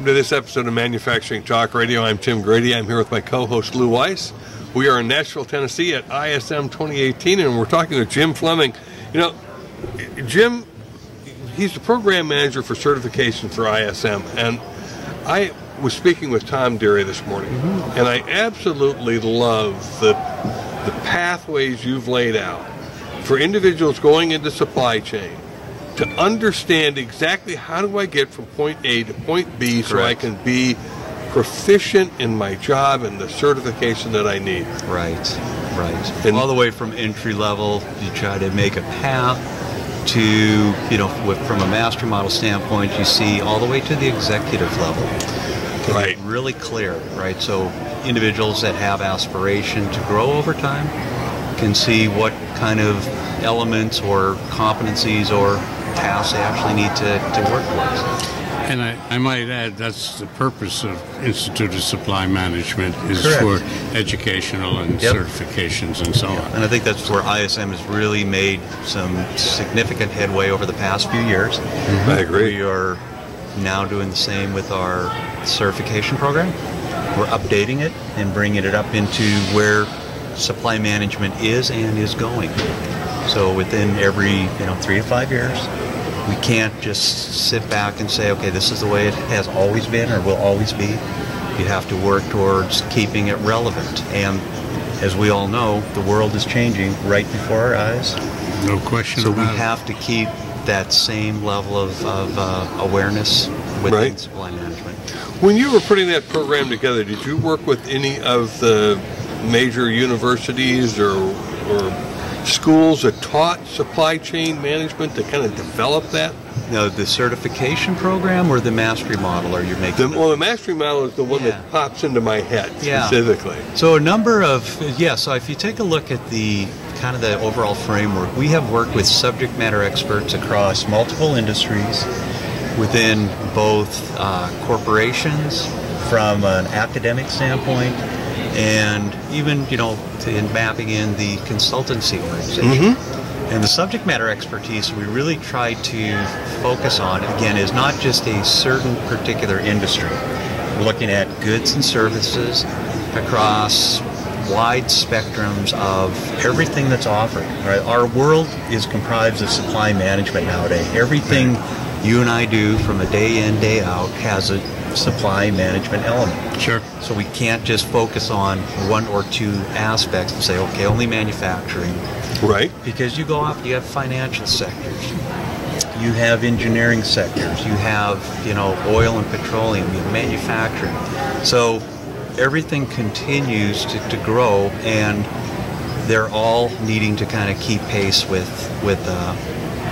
welcome to this episode of Manufacturing Talk Radio. I'm Tim Grady. I'm here with my co-host Lou Weiss. We are in Nashville, Tennessee at ISM 2018, and we're talking with Jim Flemming. You know, Jim, he's the program manager for certification for ISM, and I was speaking with Tom Deary this morning, and I absolutely love the pathways you've laid out for individuals going into supply chain to understand exactly how do I get from point A to point B so I can be proficient in my job and the certification that I need. Right. And all the way from entry level, you try to make a path to, you know, from a master model standpoint, you see all the way to the executive level. Right. Really clear, right? So individuals that have aspiration to grow over time can see what kind of elements or competencies or tasks they actually need to work towards. And I might add, that's the purpose of Institute of Supply Management, is for educational and certifications and so on. And I think that's where ISM has really made some significant headway over the past few years. I agree. We are now doing the same with our certification program. We're updating it and bringing it up into where supply management is and is going. So within every 3 to 5 years, we can't just sit back and say, okay, this is the way it has always been or will always be. You have to work towards keeping it relevant. And as we all know, the world is changing right before our eyes. No question so about it. So we have to keep that same level of awareness within supply management. When you were putting that program together, did you work with any of the major universities or schools that taught supply chain management to kind of develop that? No, the certification program or the mastery model are you making? Well, the mastery model is the one that pops into my head specifically. So a number of, so if you take a look at the kind of the overall framework, we have worked with subject matter experts across multiple industries within both corporations from an academic standpoint and even, in mapping in the consultancy organization. And the subject matter expertise we really try to focus on, again, is not just a certain particular industry. We're looking at goods and services across wide spectrums of everything that's offered. Right? Our world is comprised of supply management nowadays. Everything you and I do from a day in, day out has a supply management element. Sure. So we can't just focus on one or two aspects and say, okay, only manufacturing. Right. Because you go off, you have financial sectors, you have engineering sectors, you have, oil and petroleum, you have manufacturing. So everything continues to grow, and they're all needing to kind of keep pace with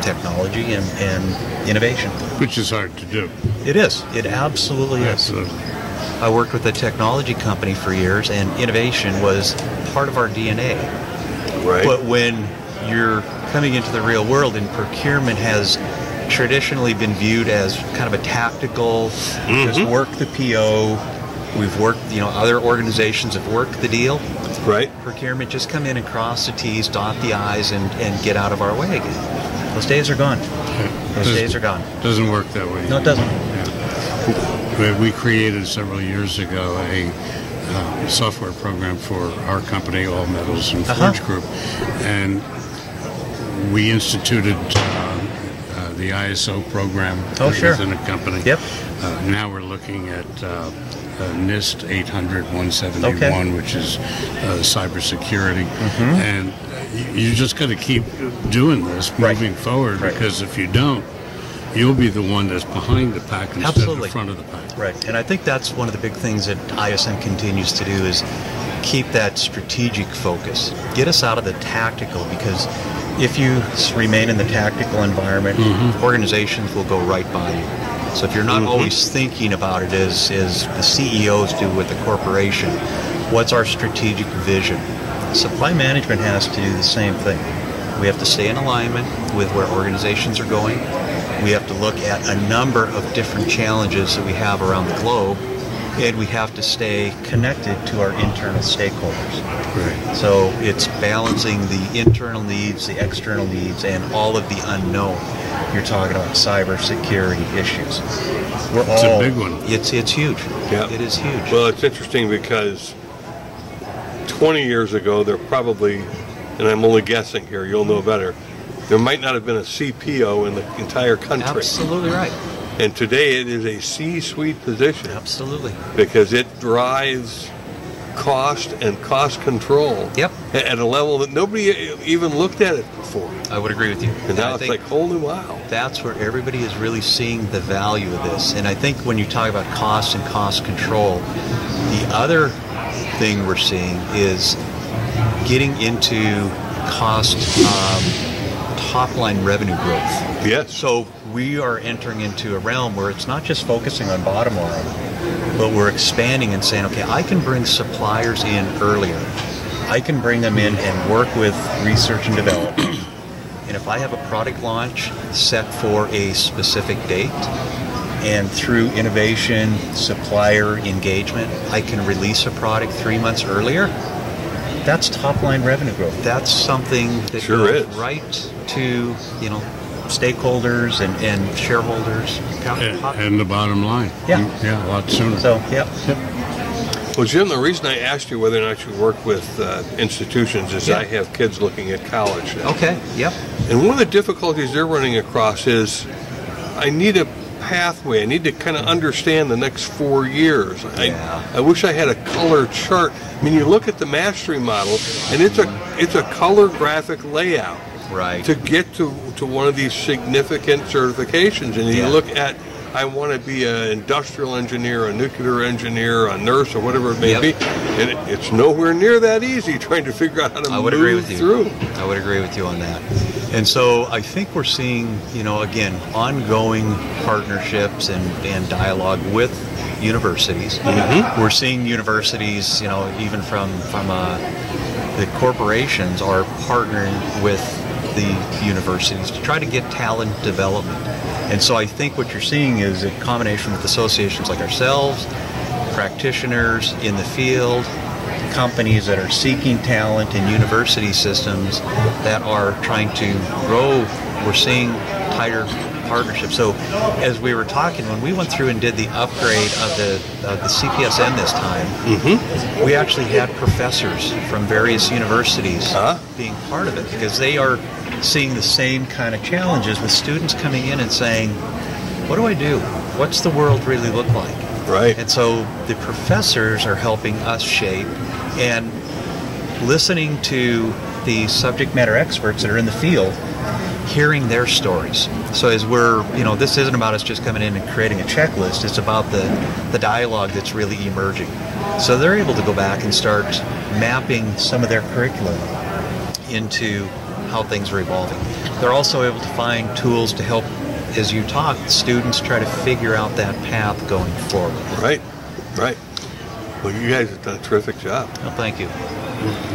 technology and innovation. Which is hard to do. It is. It absolutely is. Absolutely. I worked with a technology company for years, and innovation was part of our DNA. Right. But when you're coming into the real world, and procurement has traditionally been viewed as kind of a tactical, just work the PO. We've worked, other organizations have worked the deal. Right. Procurement, just come in and cross the T's, dot the I's, and get out of our way again. Those days are gone. Those days are gone. Doesn't work that way. No, it doesn't. Yeah. We created several years ago a software program for our company, All Metals and Forge Group, and we instituted the ISO program within a company. Yep. Now we're looking at NIST 800-171, which is cybersecurity, and you just got to keep doing this, moving forward, because if you don't, you'll be the one that's behind the pack instead of the front of the pack. Right, and I think that's one of the big things that ISM continues to do is keep that strategic focus. Get us out of the tactical, because if you remain in the tactical environment, organizations will go right by you. So if you're not always thinking about it as the CEOs do with the corporation, what's our strategic vision? Supply management has to do the same thing. We have to stay in alignment with where organizations are going. We have to look at a number of different challenges that we have around the globe and we have to stay connected to our internal stakeholders. Right. So it's balancing the internal needs, the external needs, and all of the unknown. You're talking about cybersecurity issues. It's a big one. It's huge. Yeah. It is huge. Well, it's interesting because 20 years ago, there probably, and I'm only guessing here, you'll know better, there might not have been a CPO in the entire country. Absolutely right. And today it is a C-suite position. Absolutely. Because it drives cost and cost control. Yep. At a level that nobody even looked at it before. I would agree with you. And now it's like, holy wow. That's where everybody is really seeing the value of this. And I think when you talk about cost and cost control, the other thing we're seeing is getting into cost top-line revenue growth. Yes. So we are entering into a realm where it's not just focusing on bottom line, but we're expanding and saying, okay, I can bring suppliers in earlier. I can bring them in and work with research and development. And if I have a product launch set for a specific date, and through innovation, supplier engagement, I can release a product 3 months earlier, that's top-line revenue growth. That's something that sure goes is. Right to, stakeholders and shareholders. And the bottom line. Yeah. Yeah, a lot sooner. So, yep. Well, Jim, the reason I asked you whether or not you work with institutions is I have kids looking at college now. Okay, yep. And one of the difficulties they're running across is I need a pathway. I need to kind of understand the next 4 years. I wish I had a color chart. I mean, you look at the mastery model, and it's a color graphic layout. Right. To get to one of these significant certifications. And you look at, I want to be an industrial engineer, a nuclear engineer, a nurse, or whatever it may be. And it's nowhere near that easy trying to figure out how to move through. I would agree with you on that. And so I think we're seeing, again, ongoing partnerships and dialogue with universities. Mm-hmm. We're seeing universities, even from the corporations are partnering with the universities to try to get talent development. And so I think what you're seeing is a combination with associations like ourselves, practitioners in the field, companies that are seeking talent in university systems that are trying to grow. We're seeing tighter partnerships. So as we were talking, when we went through and did the upgrade of the CPSN this time, we actually had professors from various universities being part of it because they are seeing the same kind of challenges with students coming in and saying, what do I do? What's the world really look like? Right. And so the professors are helping us shape and listening to the subject matter experts that are in the field, hearing their stories. So as we're, this isn't about us just coming in and creating a checklist, it's about the dialogue that's really emerging. So they're able to go back and start mapping some of their curriculum into how things are evolving. They're also able to find tools to help, as you talk, students try to figure out that path going forward. Right. Well, you guys have done a terrific job. Well, thank you.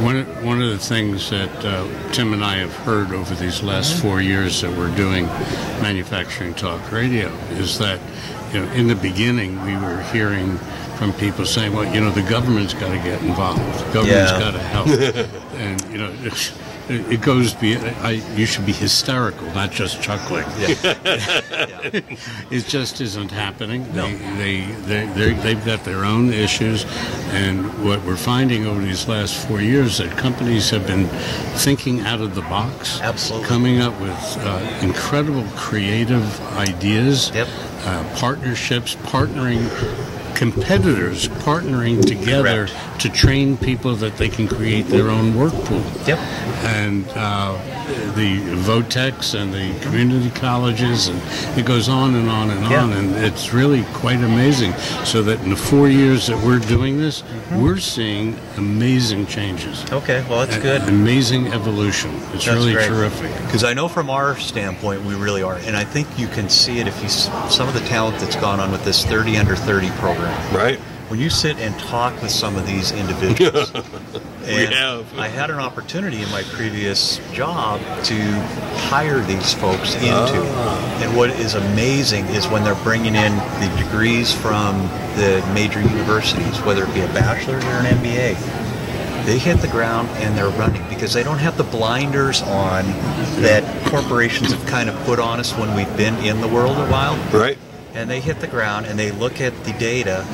One of the things that Tim and I have heard over these last 4 years that we're doing Manufacturing Talk Radio is that, in the beginning we were hearing from people saying, well, the government's got to get involved. The government's got to help. And, it goes you should be hysterical, not just chuckling. It just isn't happening. No. They've got their own issues, and what we're finding over these last 4 years that companies have been thinking out of the box, absolutely, coming up with incredible creative ideas, partnerships, competitors partnering together to train people that they can create their own work pool. Yep. And the VOTECs and the community colleges, and it goes on and on and on, and it's really quite amazing. So that in the 4 years that we're doing this, we're seeing amazing changes. Okay, well, that's good. Amazing evolution. It's really terrific. Because I know from our standpoint, we really are. And I think you can see it if you some of the talent that's gone on with this 30 under 30 program. Right. when you sit and talk with some of these individuals, and have. I had an opportunity in my previous job to hire these folks into. And what is amazing is when they're bringing in the degrees from the major universities, whether it be a bachelor's or an MBA, they hit the ground and they're running because they don't have the blinders on that corporations have kind of put on us when we've been in the world a while. Right. And they hit the ground and they look at the data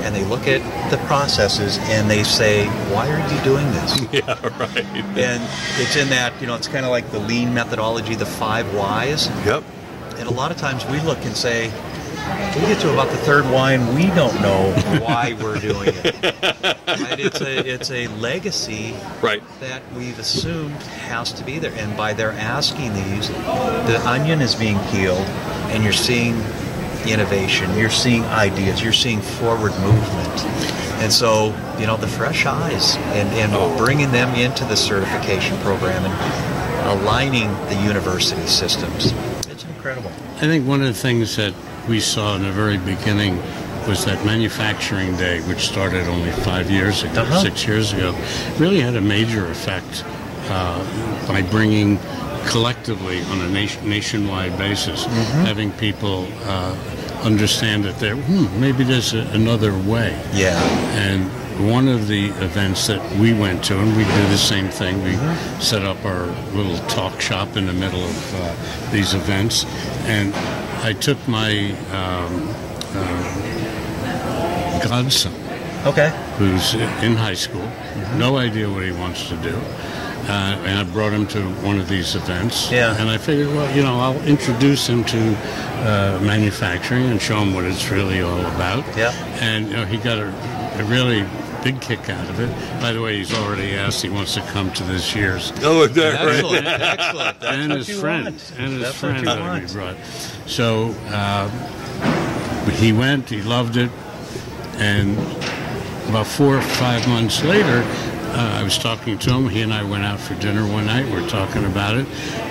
and they look at the processes and they say, why are you doing this? Yeah, right. And it's in that, it's kind of like the lean methodology, the 5 whys. Yep. And a lot of times we look and say, we get to about the third why and we don't know why we're doing it. Right? It's a legacy that we've assumed has to be there. And by their asking these, the onion is being peeled and you're seeing innovation, you're seing ideas, you're seing forward movement. And so, the fresh eyes and bringing them into the certification program and aligning the university systems. It's incredible. I think one of the things that we saw in the very beginning was that manufacturing day, which started only 5 years ago, 6 years ago, really had a major effect by bringing collectively on a nationwide basis, having people understand that maybe there's another way. Yeah. And one of the events that we went to, and we did the same thing, we set up our little talk shop in the middle of these events, and I took my godson, who's in high school, no idea what he wants to do, and I brought him to one of these events, and I figured, well, I'll introduce him to manufacturing and show him what it's really all about, and he got a really big kick out of it. By the way, he's already asked, he wants to come to this year's. Oh, is that right? Excellent. That's and his friend that we brought. So he went, he loved it, and about 4 or 5 months later, I was talking to him. He and I went out for dinner one night. We were talking about it,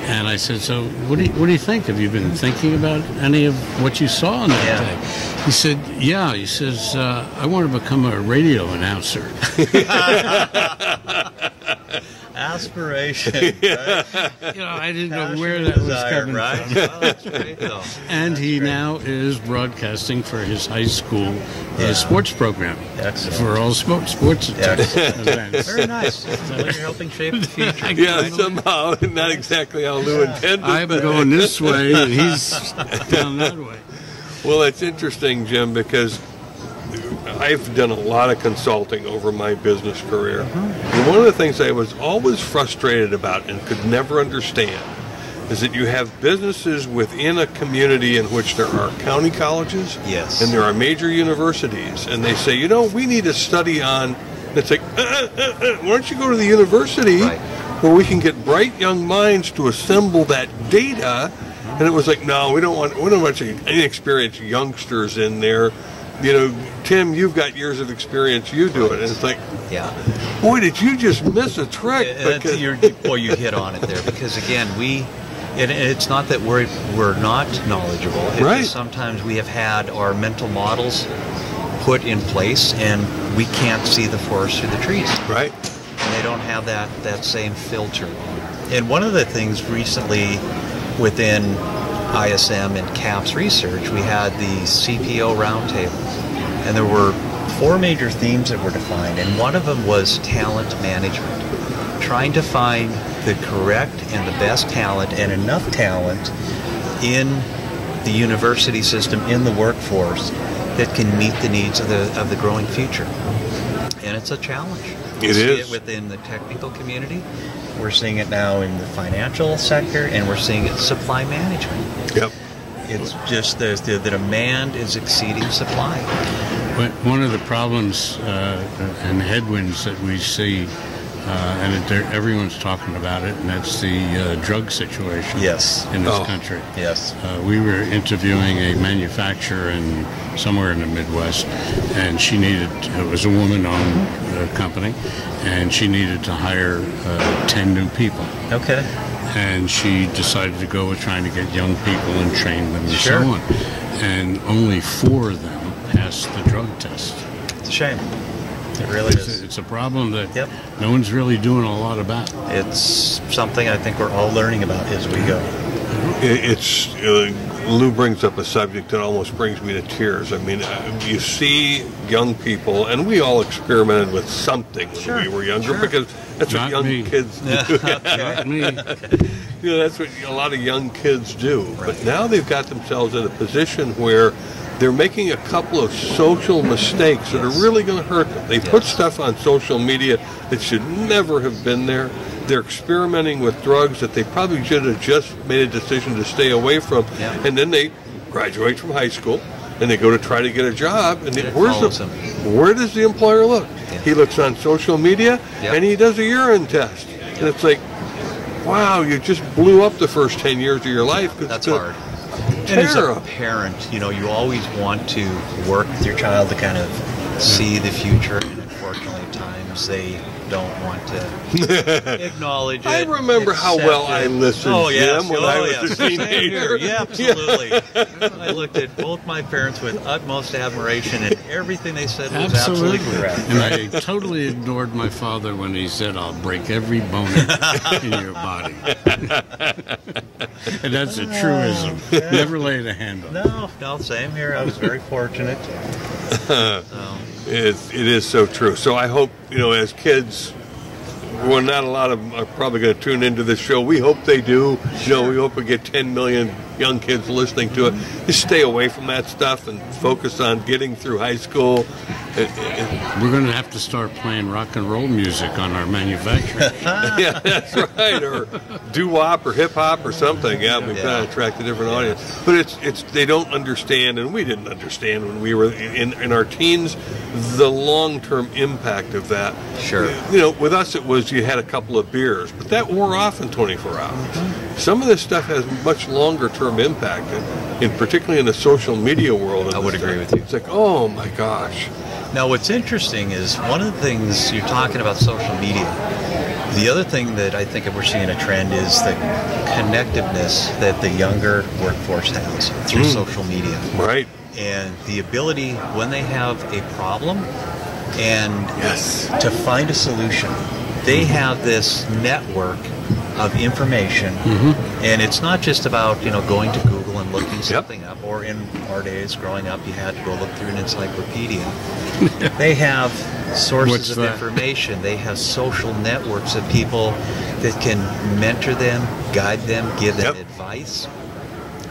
and I said, "So, what do you think? Have you been thinking about any of what you saw on that day?" He said, "Yeah." He says, "I want to become a radio announcer." Aspiration. Right? I didn't know where that was coming from. Well, that's great, though. And he now is broadcasting for his high school sports program. Excellent. For all sports events. Very nice. So you're helping shape the future. Yeah, somehow. Not exactly how Lou intended. I'm going this way, and he's down that way. Well, it's interesting, Jim, because I've done a lot of consulting over my business career. And one of the things I was always frustrated about and could never understand is that you have businesses within a community in which there are county colleges and there are major universities, and they say, we need a study on, and it's like, why don't you go to the university where we can get bright young minds to assemble that data? And it was like, no, we don't want any inexperienced youngsters in there. Tim, you've got years of experience. You do it. And it's like, boy, did you just miss a trick? You hit on it there because again, it's not that we're not knowledgeable. It's just sometimes we have had our mental models put in place and we can't see the forest through the trees. Right. And they don't have that same filter. And one of the things recently within ISM and CAPS research, we had the CPO roundtable, and there were 4 major themes that were defined, and one of them was talent management, trying to find the correct and the best talent and enough talent in the university system, in the workforce, that can meet the needs of the growing future. And it's a challenge. We see it within the technical community. We're seeing it now in the financial sector, and we're seeing it in supply management. Yep. It's just the demand is exceeding supply. One of the problems and headwinds that we see, and everyone's talking about it, and that's the drug situation in this country. Yes. We were interviewing a manufacturer somewhere in the Midwest, and it was a woman-owned company, and she needed to hire 10 new people. Okay. And she decided to go with trying to get young people and train them and so on. And only 4 of them passed the drug test. It's a shame. It really is. It's a problem that Yep. no one's really doing a lot about. It's something I think we're all learning about as we go. It's Lou brings up a subject that almost brings me to tears. I mean, you see young people, and we all experimented with something when we were younger, because that's what young kids do. Not me. You know, that's what a lot of young kids do. Right. But now they've got themselves in a position where they're making a couple of social mistakes that are really going to hurt them. They put stuff on social media that should never have been there. They're experimenting with drugs that they probably should have just made a decision to stay away from. Yeah. And then they graduate from high school and they go to try to get a job. And where does the employer look? Yeah. He looks on social media and he does a urine test. And it's like, wow, you just blew up the first 10 years of your life. That's hard. And as a parent, you know, you always want to work with your child to kind of see the future, and unfortunately at times they don't want to acknowledge it. I remember how well I listened to them when I was a teenager. Yeah, absolutely. I looked at both my parents with utmost admiration, and everything they said was absolutely correct. And I totally ignored my father when he said, "I'll break every bone in your body." And that's a truism. Never laid a hand on it. No, same here. I was very fortunate. It is so true. So I hope, you know, as kids, well, not a lot of them are probably going to tune into this show. We hope they do. You know, we hope we get 10 million young kids listening to it. Just stay away from that stuff and focus on getting through high school. We're going to have to start playing rock and roll music on our manufacturing. Yeah, that's right. Or doo-wop or hip-hop or something. Yeah, we've got to attract a different audience. But it's they don't understand, and we didn't understand when we were in our teens, the long-term impact of that. Sure. You know, with us it was you had a couple of beers, but that wore off in 24 hours. Some of this stuff has much longer-term impact, particularly in the social media world. I would agree with you. It's like, oh my gosh. Now, what's interesting is one of the things you're talking about social media. The other thing that I think we're seeing a trend is the connectiveness that the younger workforce has through social media. Right. And the ability, when they have a problem, and to find a solution. They have this network of information, and it's not just about, you know, going to Google and looking something up, or in our days growing up you had to go look through an encyclopedia. They have sources of information. They have social networks of people that can mentor them, guide them, give them advice.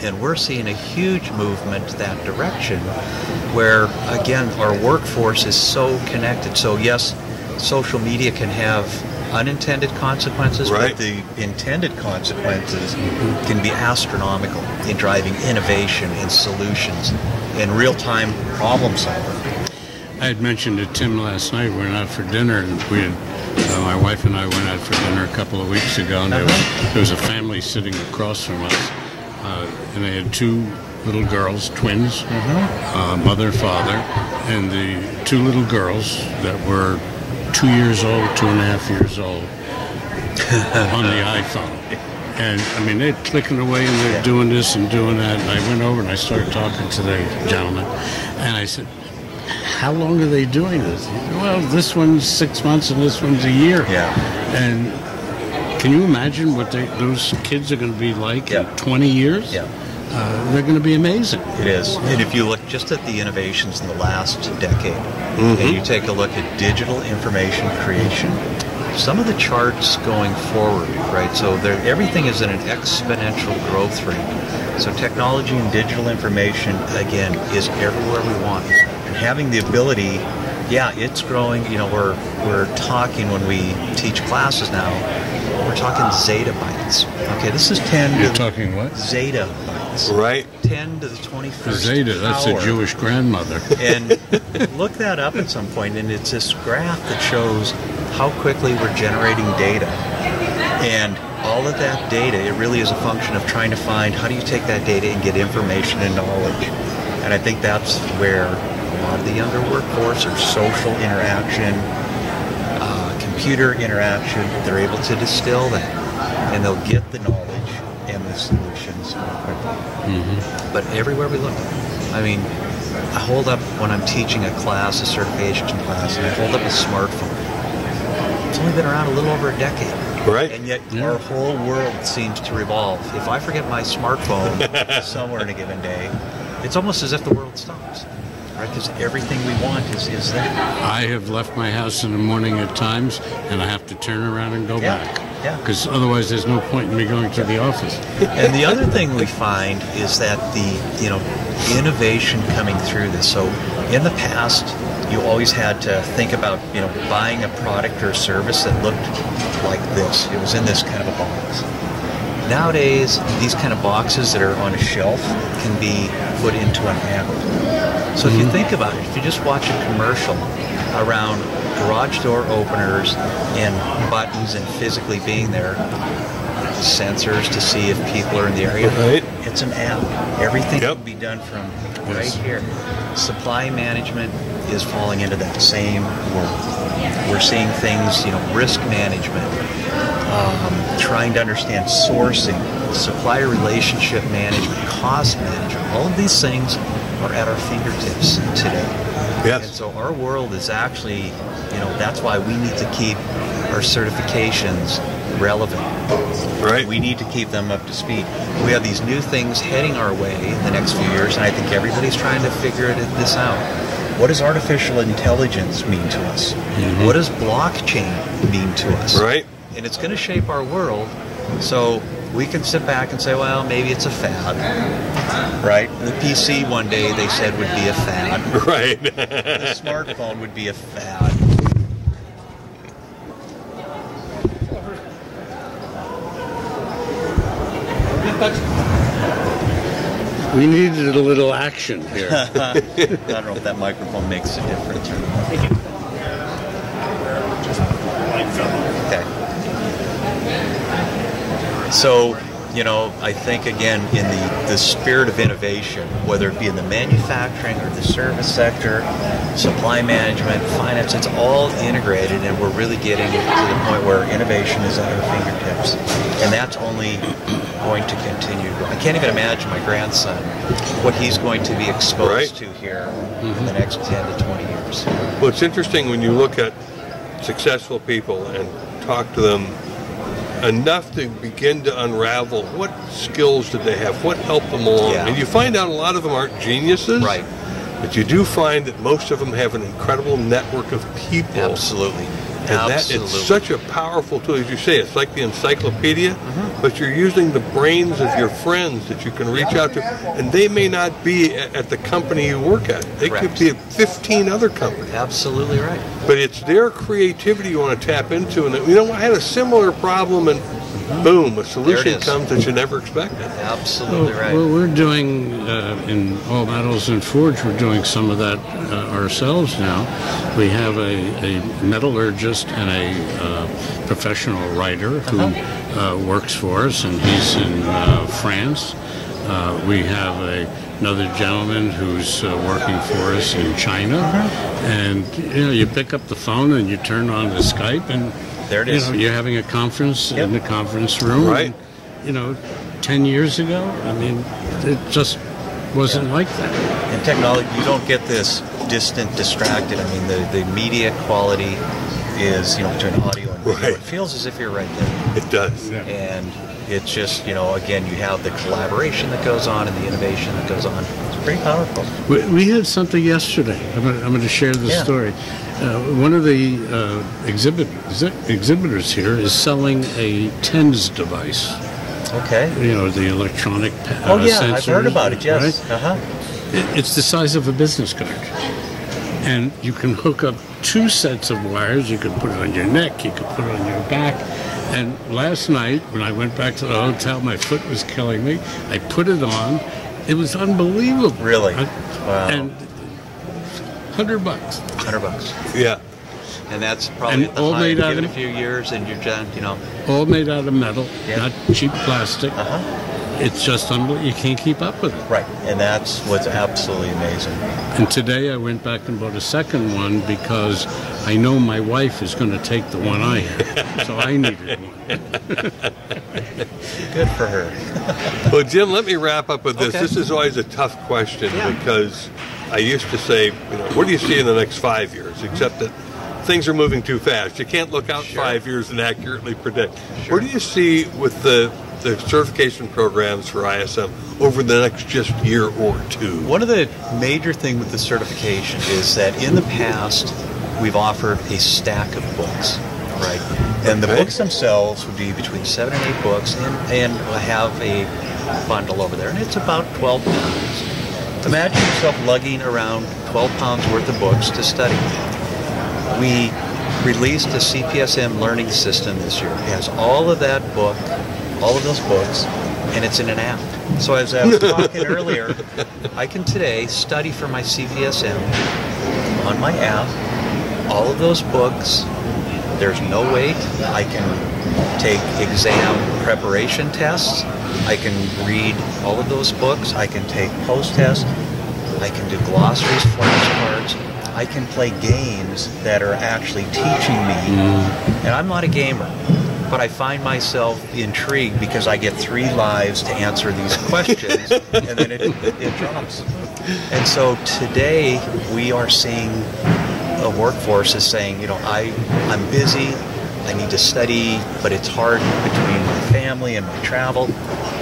And we're seeing a huge movement that direction where, again, our workforce is so connected. So yes, social media can have unintended consequences, but the intended consequences can be astronomical in driving innovation and solutions and real-time problem solving. I had mentioned to Tim last night, we went out for dinner, and we had, my wife and I went out for dinner a couple of weeks ago, and there was a family sitting across from us, and they had two little girls, twins, mother and father, and the two little girls that were 2 years old, 2.5 years old, on the iPhone. And, I mean, they're clicking away and they're doing this and doing that. And I went over and I started talking to the gentleman. And I said, how long are they doing this? He said, well, this one's 6 months and this one's a year. And can you imagine what those kids are going to be like in 20 years? They're going to be amazing. It is. And if you look just at the innovations in the last decade, and you take a look at digital information creation, some of the charts going forward, right? So everything is in an exponential growth rate. So technology and digital information, again, is everywhere we want. And having the ability, it's growing. You know, we're talking when we teach classes now, we're talking zettabytes. Okay, this is 10 You're talking what? Zettabytes. Right. 10 to the 21st Zeta, that's a Jewish grandmother. And look that up at some point, and it's this graph that shows how quickly we're generating data. And all of that data, it really is a function of trying to find how do you take that data and get information and knowledge. And I think that's where a lot of the younger workforce or social interaction, computer interaction, they're able to distill that, and they'll get the knowledge and the solutions more quickly. But everywhere we look, I mean, I hold up when I'm teaching a class, a certification class, and I hold up a smartphone. It's only been around a little over a decade. Right. And yet our whole world seems to revolve. If I forget my smartphone somewhere in a given day, it's almost as if the world stops. Right? Because everything we want is there. I have left my house in the morning at times, and I have to turn around and go back. Yeah. Because otherwise there's no point in me going to the office. And the other thing we find is that the innovation coming through this. So in the past, you always had to think about, buying a product or service that looked like this. It was in this kind of a box. Nowadays, these kind of boxes that are on a shelf can be put into an app. So if you think about it, if you just watch a commercial around garage door openers and buttons and physically being there, sensors to see if people are in the area, it's an app. Everything can be done from right here. Supply management is falling into that same world. We're seeing things, risk management, trying to understand sourcing, supplier relationship management, cost management. All of these things are at our fingertips today. Yes. And so our world is actually, that's why we need to keep our certifications relevant. Right. We need to keep them up to speed. We have these new things heading our way in the next few years, and I think everybody's trying to figure this out. What does artificial intelligence mean to us? What does blockchain mean to us? Right. And it's going to shape our world. So we can sit back and say, well, maybe it's a fad, right? The PC one day they said would be a fad. Right. The smartphone would be a fad. We needed a little action here. I don't know if that microphone makes a difference or not. Thank you. Okay. So, I think, again, in the spirit of innovation, whether it be in the manufacturing or the service sector, supply management, finance, it's all integrated, and we're really getting to the point where innovation is at our fingertips. And that's only going to continue. I can't even imagine my grandson, what he's going to be exposed to here in the next 10 to 20 years. Well, it's interesting when you look at successful people and talk to them enough to begin to unravel what skills did they have, what helped them along. Yeah. And you find out a lot of them aren't geniuses. Right. But you do find that most of them have an incredible network of people. Absolutely. And that it's such a powerful tool, as you say. It's like the encyclopedia, but you're using the brains of your friends that you can reach out to, and they may not be at the company you work at. They could be at 15 other companies. Absolutely right. But it's their creativity you want to tap into. And I had a similar problem, and boom, a solution comes that you never expected. Absolutely right. Well, we're doing, in All Metals and Forge, we're doing some of that ourselves now. We have a metallurgist and a professional writer who works for us, and he's in France. We have another gentleman who's working for us in China. And, you pick up the phone and you turn on the Skype, and there it is. You're having a conference in the conference room. Right. And, 10 years ago, it just wasn't like that. In technology, you don't get this distant, distracted. The media quality is, between audio and video. It feels as if you're right there. It does. Yeah. And it's just, again, you have the collaboration that goes on and the innovation that goes on. It's pretty powerful. We had something yesterday. I'm going to share the story. One of the exhibitors here is selling a TENS device. Okay. The electronic sensors. I've heard about it, yes. Right? It's the size of a business card. And you can hook up 2 sets of wires. You can put it on your neck. You can put it on your back. And last night, when I went back to the hotel, my foot was killing me. I put it on. It was unbelievable. Really? Wow. And $100. $100. Yeah. And that's probably And at the all high. made out Give it a of- few years and you're done, All made out of metal, Yeah. not cheap plastic. It's just unbelievable. You can't keep up with it. Right. And that's what's absolutely amazing. And today I went back and bought a second one because I know my wife is going to take the one I have. So I needed one. Good for her. Well, Jim, let me wrap up with this. Okay. This is always a tough question because I used to say, what do you see in the next 5 years? Except that things are moving too fast. You can't look out 5 years and accurately predict. Where do you see with the certification programs for ISM over the next just year or two? One of the major things with the certification is that in the past, we've offered a stack of books, right? And the books themselves would be between 7 and 8 books, and I have a bundle over there, and it's about 12 pounds. Imagine yourself lugging around 12 pounds worth of books to study. We released a CPSM learning system this year. It has all of that book, all of those books, and it's in an app. So as I was talking earlier, I can today study for my CPSM on my app, all of those books. There's no wait. I can take exam preparation tests. I can read all of those books. I can take post-tests. I can do glossaries, flashcards. I can play games that are actually teaching me. And I'm not a gamer, but I find myself intrigued because I get 3 lives to answer these questions, and then it drops. And so today we are seeing a workforce is saying, I'm busy, I need to study, but it's hard between my family and my travel.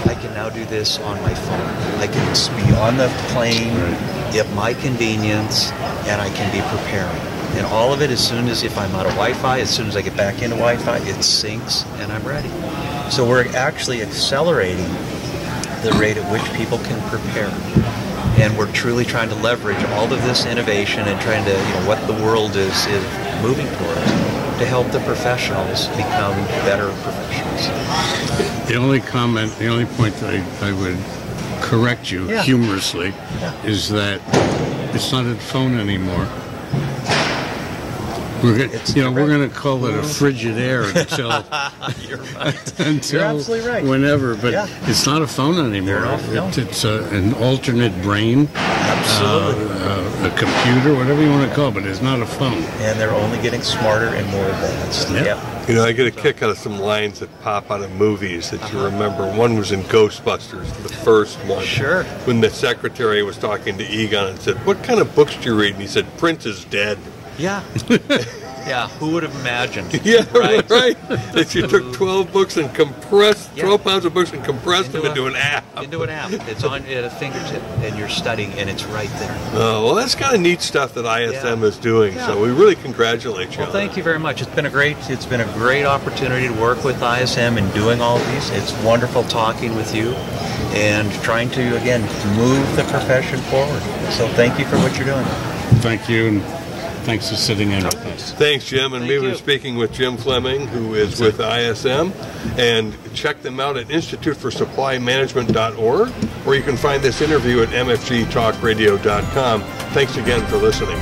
I can now do this on my phone. I can be on the plane at my convenience, and I can be preparing. And all of it, as soon as if I'm out of Wi-Fi, as soon as I get back into Wi-Fi, it syncs, and I'm ready. So we're actually accelerating the rate at which people can prepare. And we're truly trying to leverage all of this innovation and trying to, what the world is moving towards to help the professionals become better professionals. The only point that I would correct you humorously is that it's not a phone anymore. We're going to call it a Frigidaire until You're right. until You're absolutely right. whenever, but it's not a phone anymore. It's an alternate brain, a computer, whatever you want to call it, but it's not a phone. And they're only getting smarter and more advanced. I get a kick out of some lines that pop out of movies that you remember. One was in Ghostbusters, the first one. Sure. When the secretary was talking to Egon and said, "What kind of books do you read?" And he said, "Prince is dead." Yeah. Yeah, who would have imagined? Yeah, right. That you took 12 books and compressed, 12 pounds of books and compressed them into an app. Into an app. It's on at a fingertip, and you're studying, and it's right there. Oh, well, that's kind of neat stuff that ISM is doing. So we really congratulate you. Well, thank you very much. It's been a great opportunity to work with ISM and doing all of these. It's wonderful talking with you and trying to, again, move the profession forward. So thank you for what you're doing. Thank you. And thanks for sitting in with us. Thanks, Jim. And we've been speaking with Jim Flemming, who is with ISM. And check them out at instituteforsupplymanagement.org, or you can find this interview at mfgtalkradio.com. Thanks again for listening.